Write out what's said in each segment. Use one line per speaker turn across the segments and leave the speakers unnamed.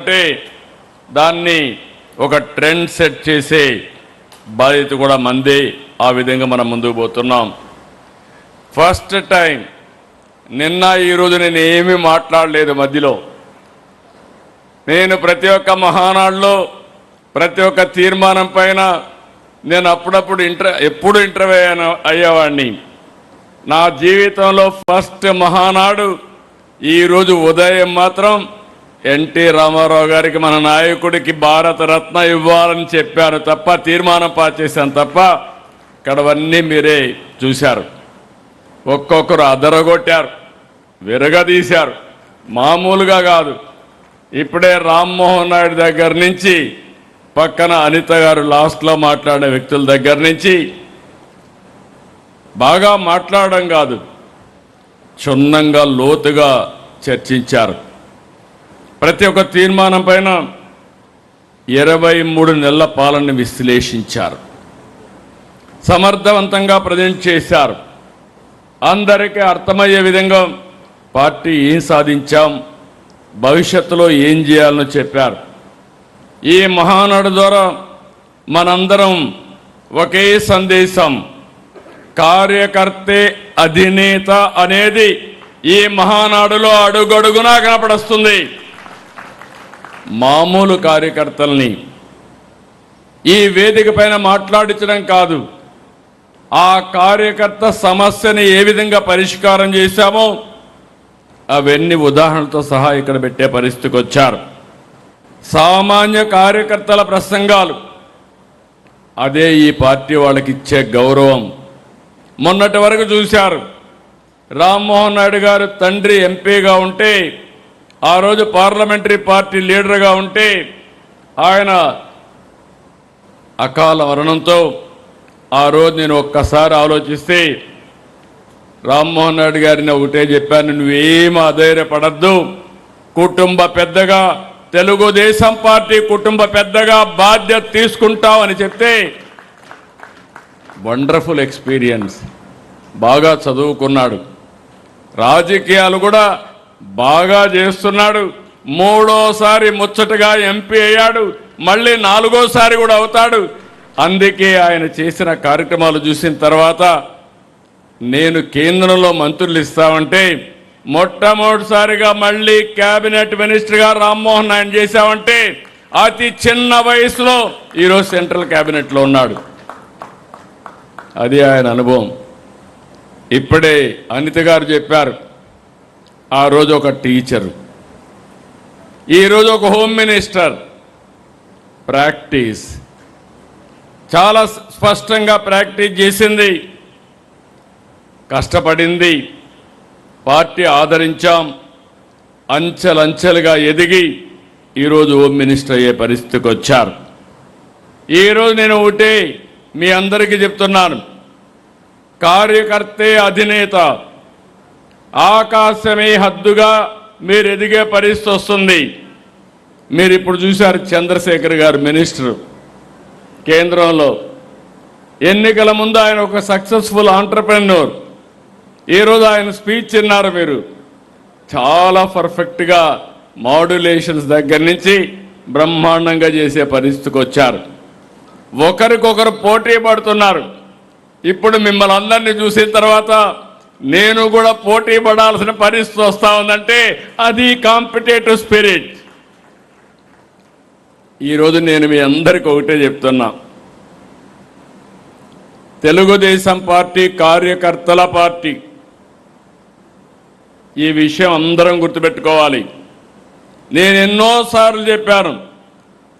అంటే దాన్ని ఒక ట్రెండ్ సెట్ చేసే బాధ్యత కూడా మంది. ఆ విధంగా మనం ముందుకు పోతున్నాం. ఫస్ట్ టైం నిన్న ఈరోజు నేను ఏమీ మాట్లాడలేదు మధ్యలో. నేను ప్రతి ఒక్క మహానాడులో ప్రతి ఒక్క తీర్మానం పైన నేను అప్పుడప్పుడు ఎప్పుడు ఇంటర్వ్యూ అయ్యేవాడిని. నా జీవితంలో ఫస్ట్ మహానాడు ఈరోజు ఉదయం మాత్రం ఎన్టీ రామారావు గారికి మన నాయకుడికి భారతరత్న ఇవ్వాలని చెప్పాను తప్ప, తీర్మానం పాస్ చేశాను తప్ప, ఇక్కడవన్నీ మీరే చూశారు. ఒక్కొక్కరు అదరగొట్టారు, విరగదీశారు, మామూలుగా కాదు. ఇప్పుడే రామ్మోహన్ నాయుడు దగ్గర నుంచి పక్కన అనిత గారు లాస్ట్లో మాట్లాడిన వ్యక్తుల దగ్గర నుంచి బాగా మాట్లాడడం కాదు, క్షుణ్ణంగా లోతుగా చర్చించారు. ప్రతి ఒక్క తీర్మానం పైన 23 నెలల పాలనని విశ్లేషించారు, సమర్థవంతంగా ప్రజెంట్ చేశారు. అందరికీ అర్థమయ్యే విధంగా పార్టీ ఏం సాధించాం, భవిష్యత్తులో ఏం చేయాలని చెప్పారు. ఈ మహానాడు ద్వారా మనందరం ఒకే సందేశం, కార్యకర్తే అధినేత అనేది ఈ మహానాడులో అడుగడుగునా కనపడుస్తుంది. మామూలు కార్యకర్తల్ని ఈ వేదిక పైన మాట్లాడించడం కాదు, ఆ కార్యకర్త సమస్యని ఏ విధంగా పరిష్కారం చేశామో అవన్నీ ఉదాహరణలతో సహా ఇక్కడ పెట్టే పరిస్థితికి వచ్చారు. సామాన్య కార్యకర్తల ప్రసంగాలు, అదే ఈ పార్టీ వాళ్ళకి ఇచ్చే గౌరవం. మొన్నటి వరకు చూశారు, రామ్మోహన్ నాయుడు గారు తండ్రి ఎంపీగా ఉంటే, ఆ రోజు పార్లమెంటరీ పార్టీ లీడర్గా ఉంటే, ఆయన అకాల మరణంతో ఆ రోజు నేను ఒక్కసారి ఆలోచిస్తే రామ్మోహన్ నాయుడు గారిని ఒకటే చెప్పాను, నువ్వేమీ అధైర్యపడద్దు, కుటుంబ పెద్దగా, తెలుగుదేశం పార్టీ కుటుంబ పెద్దగా బాధ్యత తీసుకుంటావని చెప్తే, వండర్ఫుల్ ఎక్స్పీరియన్స్. బాగా చదువుకున్నాడు, రాజకీయాలు కూడా బాగా చేస్తున్నాడు. 3వ సారి ముచ్చటగా ఎంపీ అయ్యాడు, మళ్ళీ 4వ సారి కూడా అవుతాడు. అందుకే ఆయన చేసిన కార్యక్రమాలు చూసిన తర్వాత నేను కేంద్రంలో మంత్రులు ఇస్తామంటే, మొట్టమొదటిసారిగా మళ్ళీ క్యాబినెట్ మినిస్టర్గా రామ్మోహన్ నాయుడు చేశామంటే, అతి చిన్న వయసులో ఈరోజు సెంట్రల్ క్యాబినెట్లో ఉన్నాడు. అది ఆయన అనుభవం. ఇప్పుడే అనిత గారు చెప్పారు, ఆ రోజు ఒక టీచరు, ఈరోజు ఒక హోమ్ మినిస్టర్. ప్రాక్టీస్ చాలా స్పష్టంగా ప్రాక్టీస్ చేసింది, కష్టపడింది, పార్టీ ఆదరించాం, అంచెలంచెలుగా ఎదిగి ఈరోజు హోమ్ మినిస్టర్ అయ్యే పరిస్థితికి వచ్చారు. ఈరోజు నేను ఒకటే మీ అందరికీ చెప్తున్నాను, కార్యకర్తే అధినేత. ఆకాశమే హద్దుగా మీరు ఎదిగే పరిస్థితి వస్తుంది. మీరు ఇప్పుడు చూశారు, చంద్రశేఖర్ గారు మినిస్టర్ కేంద్రంలో. ఎన్నికల ముందు ఆయన ఒక సక్సెస్ఫుల్ ఆంటర్ప్రెన్యూర్. ఈరోజు ఆయన స్పీచ్ విన్నారు మీరు, చాలా పర్ఫెక్ట్గా మాడ్యులేషన్స్ దగ్గర నుంచి బ్రహ్మాండంగా చేసే పరిస్థితికి వచ్చారు. ఒకరికొకరు పోటీ పడుతున్నారు. ఇప్పుడు మిమ్మల్ని అందరినీ చూసిన తర్వాత నేను కూడా పోటీ పడాల్సిన పరిస్థితి వస్తూ ఉందంటే అది కాంపిటేటివ్ స్పిరిట్. ఈరోజు నేను మీ అందరికీ ఒకటే చెప్తున్నా, తెలుగుదేశం పార్టీ కార్యకర్తల పార్టీ. ఈ విషయం అందరం గుర్తుపెట్టుకోవాలి. నేను ఎన్నోసార్లు చెప్పాను,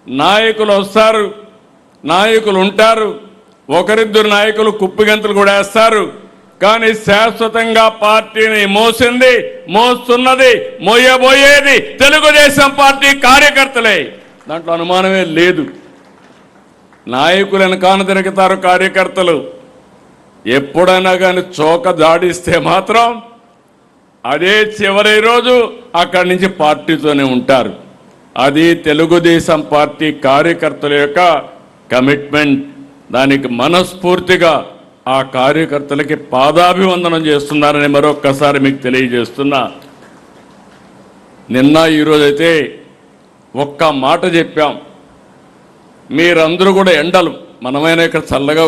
నాయకులు వస్తారు, నాయకులు ఉంటారు, ఒకరిద్దరు నాయకులు కుప్పిగంతులు కూడా వేస్తారు, కానీ శాశ్వతంగా పార్టీని మోస్తున్నది, మోయబోయేది తెలుగుదేశం పార్టీ కార్యకర్తలే. దాంట్లో అనుమానమే లేదు. నాయకులను కాను తిరుగుతారు కార్యకర్తలు. ఎప్పుడైనా కానీ చోక దాడిస్తే మాత్రం అదే చివరి రోజు అక్కడి నుంచి పార్టీతోనే ఉంటారు. అది తెలుగుదేశం పార్టీ కార్యకర్తల యొక్క కమిట్మెంట్. దానికి మనస్ఫూర్తిగా ఆ కార్యకర్తలకి పాదాభివందనం చేస్తున్నారని మరొక్కసారి మీకు తెలియజేస్తున్నా. నిన్న ఈరోజైతే ఒక్క మాట చెప్పాం, మీరందరూ కూడా ఎండలు మనమైనా ఇక్కడ చల్లగా